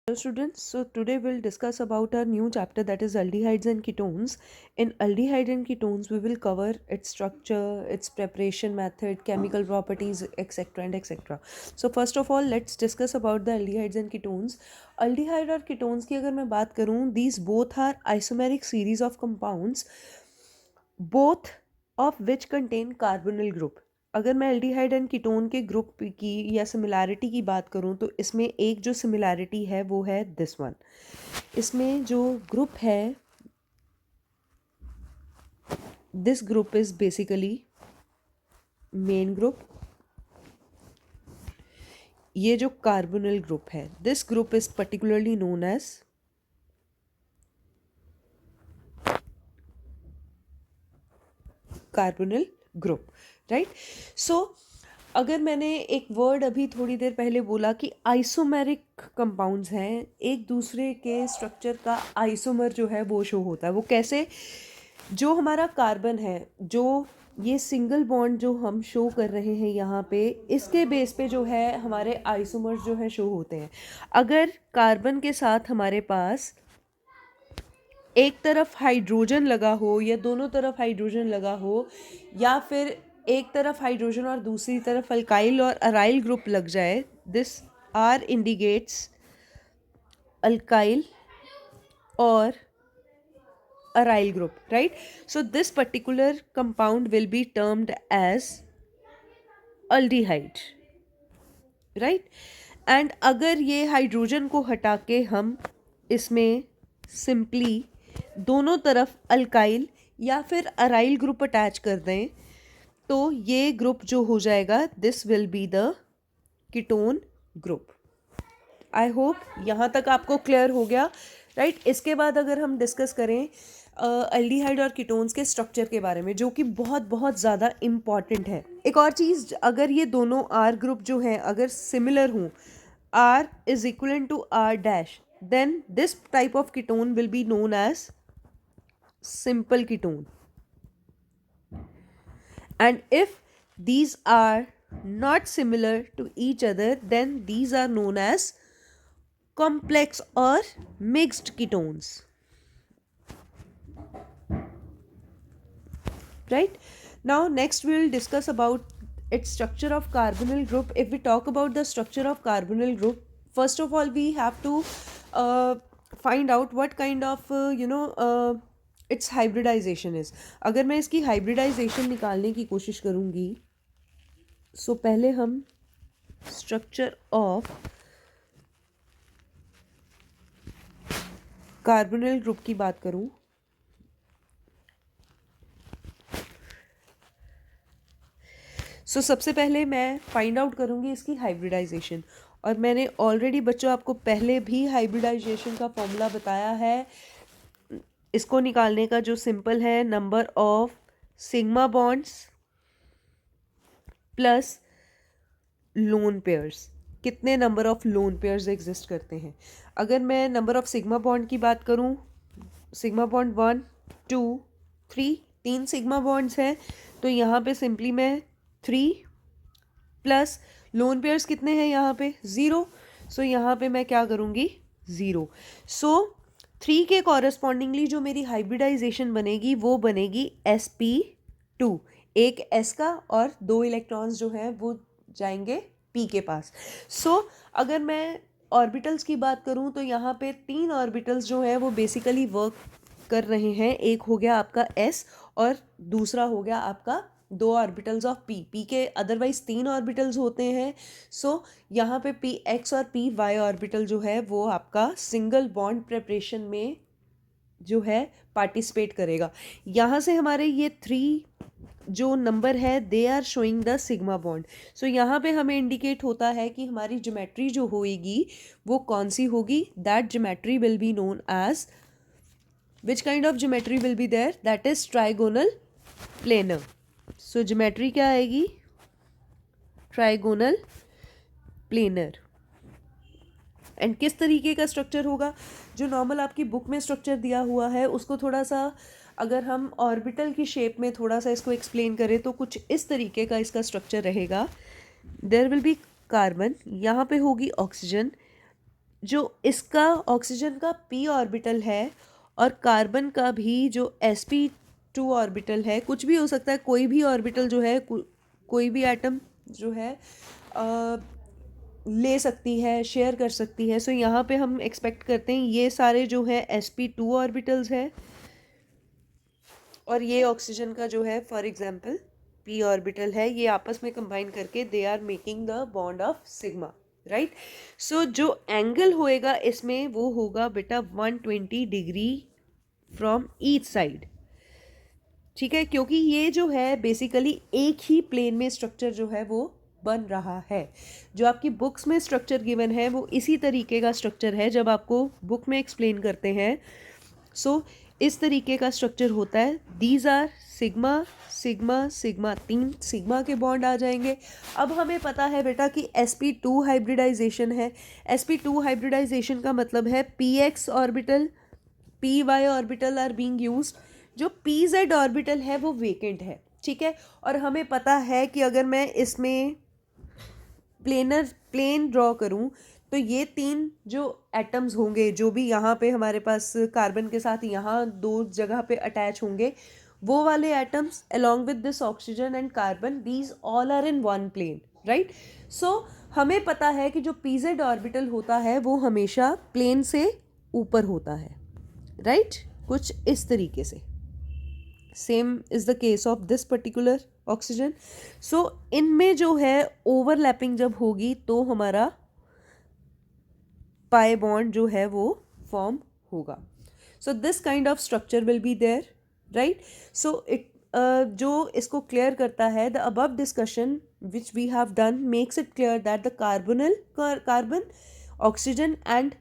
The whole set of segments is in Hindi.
Hello students, so today we'll discuss about our new chapter, that is aldehydes and ketones. In aldehyde and ketones we will cover its structure, its preparation method, chemical properties, etc. and etc. So first of all let's discuss about the aldehydes and ketones. Aldehyde और ketones की अगर मैं बात करूँ, these both are isomeric series of compounds, both of which contain carbonyl group. अगर मैं एल्डिहाइड एंड कीटोन के ग्रुप की या सिमिलैरिटी की बात करूं तो इसमें एक जो सिमिलैरिटी है वो है दिस वन. इसमें जो ग्रुप है, this group is basically main group. ये जो कार्बोनिल ग्रुप है, this group is particularly known as carbonyl group, right. So अगर मैंने एक वर्ड अभी थोड़ी देर पहले बोला कि आइसोमेरिक कंपाउंड्स हैं, एक दूसरे के स्ट्रक्चर का आइसोमर जो है वो शो होता है. वो कैसे? जो हमारा कार्बन है, जो ये सिंगल बॉन्ड जो हम शो कर रहे हैं यहाँ पे, इसके बेस पे जो है हमारे आइसोमर्स जो है शो होते हैं. अगर कार्बन के साथ हमारे पास एक तरफ हाइड्रोजन लगा हो या दोनों तरफ हाइड्रोजन लगा हो, या फिर एक तरफ हाइड्रोजन और दूसरी तरफ अल्काइल और अराइल ग्रुप लग जाए, दिस आर इंडिकेट्स अल्काइल और aryl group, right? So this particular compound will be termed as aldehyde, right? And अगर ये हाइड्रोजन को हटा के हम इसमें सिंपली दोनों तरफ अल्काइल या फिर अराइल ग्रुप अटैच कर दें तो ये ग्रुप जो हो जाएगा, this will be the ketone group. I hope यहाँ तक आपको क्लियर हो गया, राइट. इसके बाद अगर हम डिस्कस करें एल्डिहाइड और कीटोन्स के स्ट्रक्चर के बारे में, जो कि बहुत बहुत ज़्यादा इम्पॉर्टेंट है. एक और चीज़, अगर ये दोनों आर ग्रुप जो हैं अगर सिमिलर हों, R is equal to R dash, then this type of ketone will be known as simple ketone. And if these are not similar to each other, then these are known as complex or mixed ketones, right. Now next we will discuss about its structure of carbonyl group. If we talk about the structure of carbonyl group, first of all we have to find out what kind of its hybridization is. अगर मैं इसकी hybridization निकालने की कोशिश करूँगी, सो पहले हम स्ट्रक्चर ऑफ कार्बोनिल ग्रुप की बात करूं, सो सबसे पहले मैं फाइंड आउट करूंगी इसकी हाइब्रिडाइजेशन. और मैंने ऑलरेडी बच्चों आपको पहले भी हाइब्रिडाइजेशन का फॉर्मूला बताया है. इसको निकालने का जो सिंपल है, number of sigma bonds plus lone pairs. कितने number of lone pairs exist करते हैं. अगर मैं नंबर ऑफ सिग्मा बॉन्ड की बात करूं, सिग्मा बॉन्ड 1 2 3, 3 सिग्मा बॉन्ड्स हैं, तो यहाँ पे सिंपली मैं 3 प्लस लोन पेयर्स कितने हैं यहाँ पे 0. सो यहाँ पे मैं क्या करूँगी 0. सो 3 के कॉरेस्पॉन्डिंगली जो मेरी हाइब्रिडाइजेशन बनेगी वो बनेगी sp2. एक s का और 2 इलेक्ट्रॉन्स जो हैं वो जाएंगे p के पास. सो अगर मैं ऑर्बिटल्स की बात करूं तो यहाँ पे 3 ऑर्बिटल्स जो हैं वो बेसिकली वर्क कर रहे हैं. एक हो गया आपका s और दूसरा हो गया आपका 2 ऑर्बिटल्स ऑफ p के अदरवाइज 3 ऑर्बिटल्स होते हैं. सो यहाँ पे पी एक्स और पी वाई ऑर्बिटल जो है वो आपका सिंगल बॉन्ड प्रिपरेशन में जो है पार्टिसिपेट करेगा. यहाँ से हमारे ये 3 जो नंबर है, they are showing the sigma bond. So यहाँ पे हमें इंडिकेट होता है कि हमारी ज्योमेट्री जो होएगी वो कौन सी होगी. That geometry will be known as, which kind of geometry will be there, that is trigonal planar. So geometry क्या आएगी, ट्राइगोनल प्लेनर. एंड किस तरीके का स्ट्रक्चर होगा, जो नॉर्मल आपकी बुक में स्ट्रक्चर दिया हुआ है उसको थोड़ा सा अगर हम ऑर्बिटल की शेप में थोड़ा सा इसको एक्सप्लेन करें तो कुछ इस तरीके का इसका स्ट्रक्चर रहेगा. देयर विल बी कार्बन, यहाँ पे होगी ऑक्सीजन, जो इसका ऑक्सीजन का p ऑर्बिटल है और कार्बन का भी जो sp2 ऑर्बिटल है, कुछ भी हो सकता है, कोई भी ऑर्बिटल जो है, कोई भी एटम जो है ले सकती है, शेयर कर सकती है। सो यहाँ पे हम एक्सपेक्ट करते हैं ये सारे जो है sp2 ऑर्बिटल्स है और ये ऑक्सीजन का जो है फॉर एग्जांपल p ऑर्बिटल है, ये आपस में कंबाइन करके they are making the bond of sigma, right. So जो एंगल होएगा इसमें वो होगा बेटा 120 डिग्री फ्रॉम ईच साइड, ठीक है, क्योंकि ये जो है बेसिकली एक ही प्लेन में स्ट्रक्चर जो है वो बन रहा है। जो आपकी बुक्स में स्ट्रक्चर गिवन है वो इसी तरीके का स्ट्रक्चर है जब आपको बुक में एक्सप्लेन करते हैं। सो इस तरीके का स्ट्रक्चर होता है। These are sigma sigma sigma, 3 sigma के बॉन्ड आ जाएंगे। अब हमें पता है बेटा कि sp2 हाइब्रिडाइजेशन है। sp2 हाइब्रिडाइजेशन का मतलब है px orbital py orbital are being used, जो pz ऑर्बिटल है वो वेकेंट है, ठीक है। और हमें पता है कि अगर मैं इसमें प्लेन ड्रॉ करूं तो ये 3 जो एटम्स होंगे जो भी यहाँ पे हमारे पास कार्बन के साथ यहाँ 2 जगह पे अटैच होंगे, वो वाले atoms along with this oxygen and carbon, these all are in one plane, right? So हमें पता है कि जो pz ऑर्बिटल होता है वो हमेशा प्लेन से ऊपर होता है, राइट, कुछ इस तरीके से। Same is the case of this particular oxygen. So इनमें जो है ओवरलैपिंग जब होगी तो हमारा पाई बॉन्ड जो है वो फॉर्म होगा। So this kind of structure will be there, right. So it जो इसको क्लियर करता है, the above discussion which we have done makes it clear that the carbon oxygen and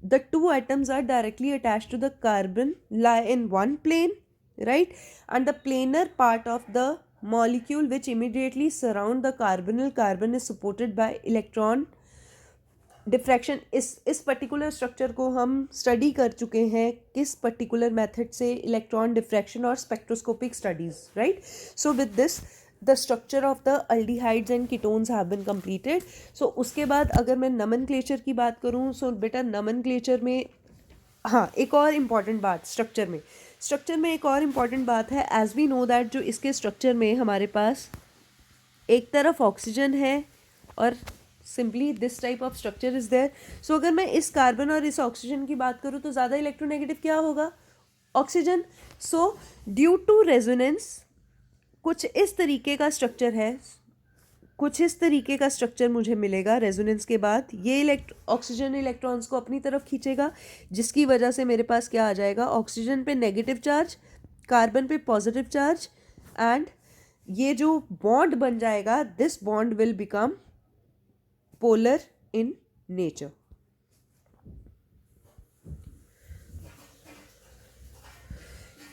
the two atoms are directly attached to the carbon, lie in one plane, right, and the planar part of the molecule which immediately surround the carbonyl carbon is supported by electron diffraction. इस पर्टिकुलर स्ट्रक्चर को हम स्टडी कर चुके हैं किस पर्टिकुलर मेथड से, इलेक्ट्रॉन डिफ्रैक्शन और spectroscopic studies, right. So with this the structure of the aldehydes and ketones have been completed. So उसके बाद अगर मैं नमनक्लेचर की बात करूँ, सो बेटा नमनक्लेचर में हाँ एक और इम्पॉर्टेंट बात स्ट्रक्चर में एक और इम्पॉर्टेंट बात है। एज वी नो दैट जो इसके स्ट्रक्चर में हमारे पास एक तरफ ऑक्सीजन है और simply this type of structure is there. So अगर मैं इस कार्बन और इस ऑक्सीजन की बात करूँ तो ज़्यादा इलेक्ट्रोनेगेटिव क्या होगा, oxygen. So due to resonance कुछ इस तरीके का स्ट्रक्चर है, कुछ इस तरीके का स्ट्रक्चर मुझे मिलेगा रेजोनेंस के बाद। ये ऑक्सीजन इलेक्ट्रॉन्स को अपनी तरफ खींचेगा जिसकी वजह से मेरे पास क्या आ जाएगा, ऑक्सीजन पे नेगेटिव चार्ज, कार्बन पे पॉजिटिव चार्ज, एंड ये जो बॉन्ड बन जाएगा this bond will become polar in nature.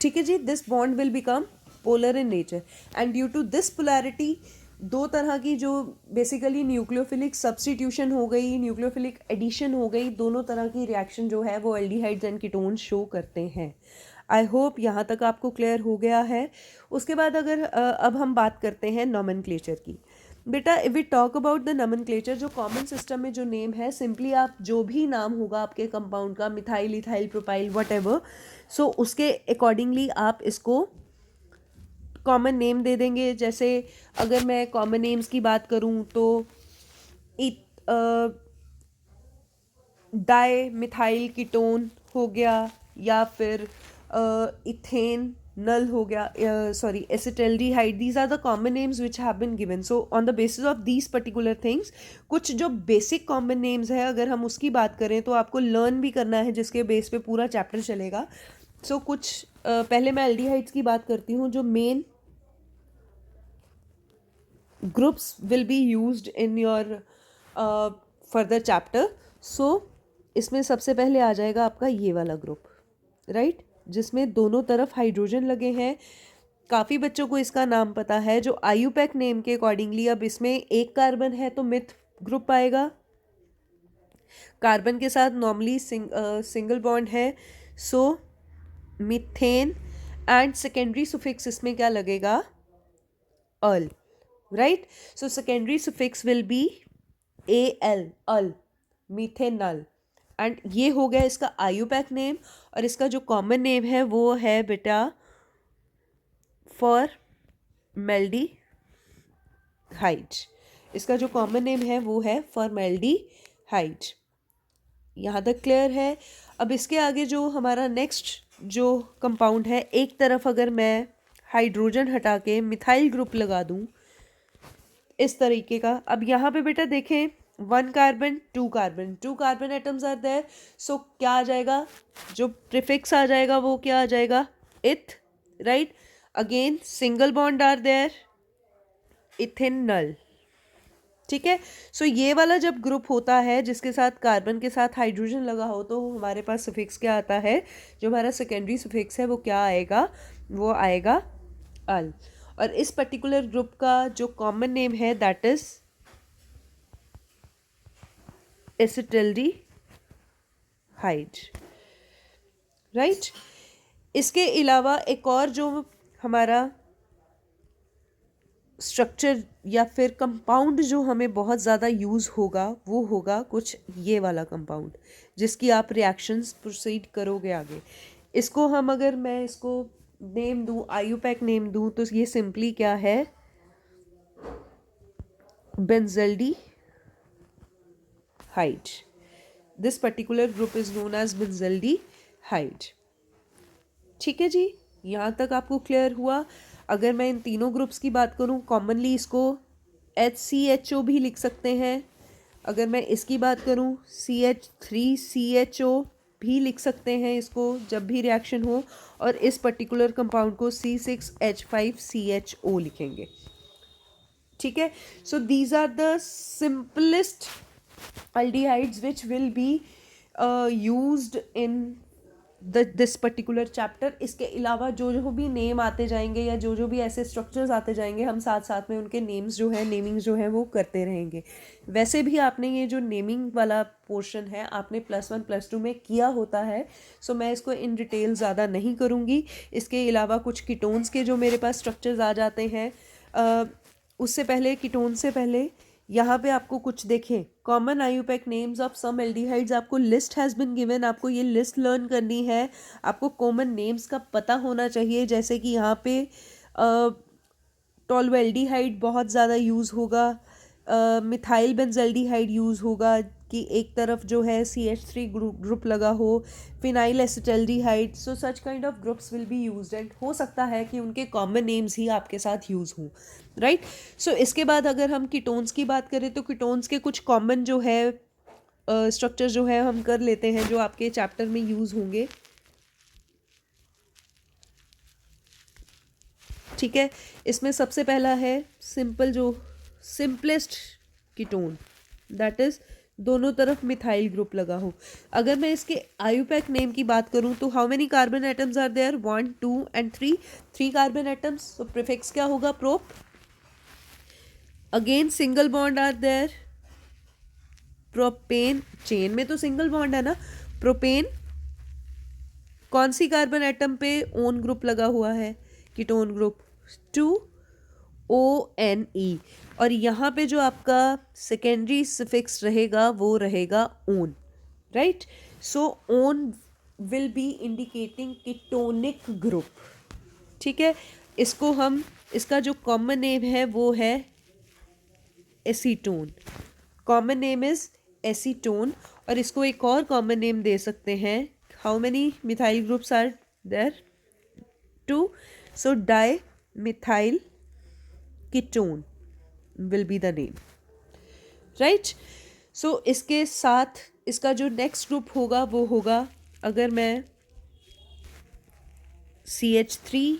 ठीक है जी, this bond will become polar in nature and due to this polarity दो तरह की जो बेसिकली न्यूक्लियोफिलिक सब्स्टिट्यूशन हो गई, न्यूक्लियोफिलिक एडिशन हो गई, दोनों तरह की रिएक्शन जो है वो एल्डिहाइड्स एंड कीटोन्स शो करते हैं। आई होप यहाँ तक आपको क्लियर हो गया है। उसके बाद अगर अब हम बात करते हैं नॉमेनक्लेचर की। बेटा if we talk about the nomenclature, जो कॉमन सिस्टम में जो नेम है, सिंपली आप जो भी नाम होगा आपके कंपाउंड का, मिथाइल इथाइल प्रोपाइल व्हाटएवर, सो उसके अकॉर्डिंगली आप इसको कॉमन नेम दे देंगे। जैसे अगर मैं कॉमन नेम्स की बात करूं तो डाई मिथाइल कीटोन हो गया, या फिर इथेन नल हो गया, sorry acetaldehyde. These are the common names which have been given. So on the basis of these particular things, कुछ जो बेसिक कॉमन नेम्स है अगर हम उसकी बात करें तो आपको लर्न भी करना है जिसके बेस पे पूरा चैप्टर चलेगा। सो कुछ पहले मैं एल्डिहाइड्स की बात करती हूँ जो main groups will be used in your further chapter. So इसमें सबसे पहले आ जाएगा आपका ये वाला ग्रुप, राइट, जिसमें दोनों तरफ हाइड्रोजन लगे हैं। काफ़ी बच्चों को इसका नाम पता है, जो आयुपैक नेम के अकॉर्डिंगली अब इसमें एक कार्बन है तो मिथ ग्रुप आएगा, कार्बन के साथ नॉर्मली सिंगल बॉन्ड है, सो मीथेन, एंड सेकेंडरी सुफिक्स इसमें क्या लगेगा, अल, right? So secondary suffix will be al, al, methanol, and ये हो गया इसका आयुपैक नेम, और इसका जो कॉमन नेम है वो है बेटा फॉर्मेल्डिहाइड। इसका जो कॉमन नेम है वो है फॉर्मेल्डिहाइड। यहाँ तक क्लियर है। अब इसके आगे जो हमारा नेक्स्ट जो कंपाउंड है, एक तरफ अगर मैं हाइड्रोजन हटा के मिथाइल ग्रुप लगा दूँ इस तरीके का, अब यहाँ पे बेटा देखें 1 carbon 2 carbon, 2 carbon atoms are there, so क्या आ जाएगा, जो प्रीफिक्स आ जाएगा वो क्या आ जाएगा, eth, right. Again single bond are there, ethanal, ठीक है। सो ये वाला जब ग्रुप होता है जिसके साथ कार्बन के साथ हाइड्रोजन लगा हो, तो हमारे पास सफिक्स क्या आता है, जो हमारा सेकेंडरी सफिक्स है वो क्या आएगा, वो आएगा अल। और इस पर्टिकुलर ग्रुप का जो कॉमन नेम है दैट इज एसिटल्डिहाइड, राइट। इसके अलावा एक और जो हमारा स्ट्रक्चर या फिर कंपाउंड जो हमें बहुत ज़्यादा यूज़ होगा वो होगा कुछ ये वाला कंपाउंड, जिसकी आप रिएक्शंस प्रोसीड करोगे आगे। इसको हम, अगर मैं इसको नेम दूँ, आयुपैक नेम दूँ, तो ये सिंपली क्या है, benzaldehyde. This particular group is known as benzaldehyde. ठीक है जी, यहाँ तक आपको क्लियर हुआ। अगर मैं इन तीनों ग्रुप्स की बात करूँ, कॉमनली इसको HCHO भी लिख सकते हैं। अगर मैं इसकी बात करूँ CH3CHO भी लिख सकते हैं इसको जब भी रिएक्शन हो, और इस पर्टिकुलर कंपाउंड को C6H5CHO लिखेंगे, ठीक है। So these are the simplest aldehydes which will be used in this particular chapter. इसके अलावा जो जो भी नेम आते जाएंगे या जो जो भी ऐसे स्ट्रक्चर्स आते जाएंगे, हम साथ साथ में उनके नेम्स जो है, नेमिंग्स जो है वो करते रहेंगे। वैसे भी आपने ये जो नेमिंग वाला पोर्शन है आपने +1 +2 में किया होता है, सो मैं इसको इन डिटेल ज़्यादा नहीं करूँगी। इसके अलावा कुछ कीटोन्स के जो मेरे पास स्ट्रक्चर्स आ जाते हैं, उससे पहले, कीटोन से पहले यहाँ पे आपको कुछ देखें, common IUPAC names of some aldehydes, आपको लिस्ट हैज़ बिन गिवन, आपको ये लिस्ट लर्न करनी है। आपको कॉमन नेम्स का पता होना चाहिए, जैसे कि यहाँ पे टॉल्वेल्डिहाइड बहुत ज़्यादा यूज़ होगा, मिथाइल बेंजल्डिहाइड यूज़ होगा कि एक तरफ जो है CH3 ग्रुप लगा हो, phenyl acetaldehyde, so such kind of groups will be used, and हो सकता है कि उनके कॉमन नेम्स ही आपके साथ यूज़ हों, राइट। सो इसके बाद अगर हम कीटोन्स की बात करें, तो कीटोन्स के कुछ कॉमन जो है स्ट्रक्चर जो है हम कर लेते हैं, जो आपके चैप्टर में यूज़ होंगे, ठीक है। इसमें सबसे पहला है सिंपल, जो सिंपलेस्ट कीटोन, दैट इज दोनों तरफ मिथाइल ग्रुप लगा हो। अगर मैं इसके आयुपैक नेम की बात करूं, तो how many carbon atoms are there, 1 2 and 3, 3 carbon atoms. So prefix क्या होगा, prop. Again single bond are there, propane, chain में तो सिंगल बॉन्ड है ना, प्रोपेन। कौन सी कार्बन एटम पे ओन ग्रुप लगा हुआ है, कीटोन ग्रुप, 2ONe। और यहाँ पे जो आपका सेकेंडरी सफिक्स रहेगा वो रहेगा own, right. So own will be indicating ketonic group, ठीक है। इसको हम, इसका जो कॉमन नेम है वो है acetone, common name is acetone. और इसको एक और कॉमन नेम दे सकते हैं, how many methyl groups are there, 2, so dimethyl ketone will be the name, right। so इसके साथ इसका जो नेक्स्ट ग्रुप होगा वो होगा, अगर मैं CH3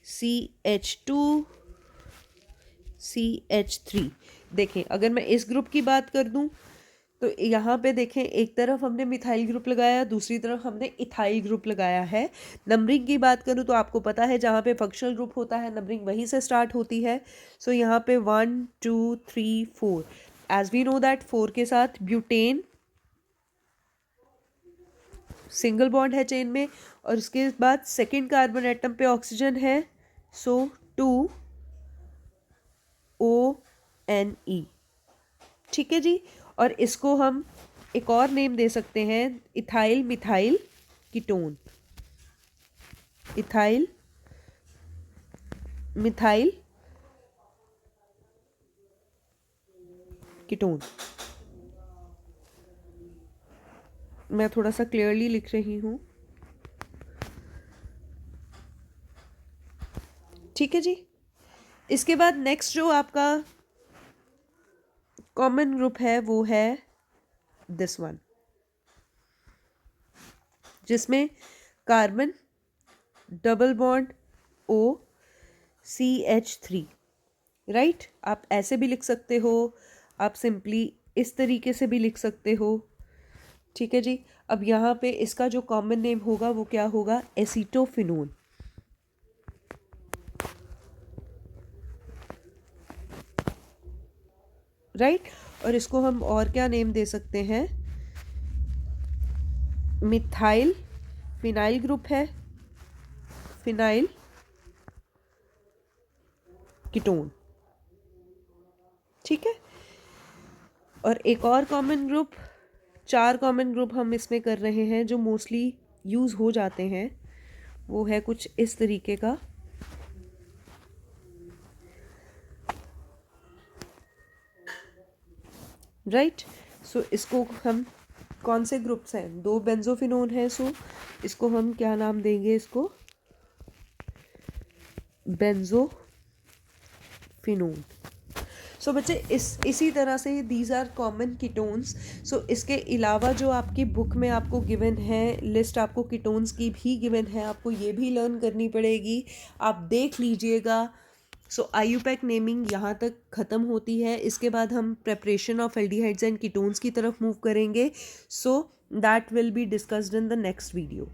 CH2 CH3 देखें, अगर मैं इस ग्रुप की बात कर दूं, तो यहाँ पे देखें, एक तरफ हमने मिथाइल ग्रुप लगाया, दूसरी तरफ हमने इथाइल ग्रुप लगाया है। नंबरिंग की बात करूँ तो आपको पता है जहाँ पे फंक्शनल ग्रुप होता है नंबरिंग वहीं से स्टार्ट होती है। सो यहाँ पे 1 2 3 4, एज वी नो दैट 4 के साथ ब्यूटेन सिंगल बॉन्ड है चेन में, और उसके बाद सेकेंड कार्बन एटम पे ऑक्सीजन है, सो 2ONe, ठीक है जी। और इसको हम एक और नेम दे सकते हैं ethyl methyl ketone, ethyl methyl ketone. मैं थोड़ा सा क्लियरली लिख रही हूँ, ठीक है जी। इसके बाद नेक्स्ट जो आपका कॉमन ग्रुप है वो है दिस वन, जिसमें carbon double bond OCH3, right. आप ऐसे भी लिख सकते हो, आप सिंपली इस तरीके से भी लिख सकते हो, ठीक है जी। अब यहाँ पे इसका जो कॉमन नेम होगा वो क्या होगा, एसीटोफिनोन, राइट। और इसको हम और क्या नेम दे सकते हैं, मिथाइल फिनाइल ग्रुप है, फिनाइल कीटोन, ठीक है। और एक और कॉमन ग्रुप, 4 कॉमन ग्रुप हम इसमें कर रहे हैं जो मोस्टली यूज़ हो जाते हैं, वो है कुछ इस तरीके का, राइट। सो इसको हम कौन से ग्रुप्स हैं, 2 बेंजोफिनोन है, सो इसको हम क्या नाम देंगे, इसको बेंजोफिनोन। सो बच्चे इसी तरह से दीज आर कॉमन कीटोन्स। सो इसके अलावा जो आपकी बुक में आपको गिवन है लिस्ट, आपको कीटोन्स की भी गिवन है, आपको ये भी लर्न करनी पड़ेगी, आप देख लीजिएगा। सो आईयूपैक नेमिंग यहाँ तक ख़त्म होती है। इसके बाद हम preparation of aldehydes and ketones की तरफ मूव करेंगे। So that will be discussed in the next video.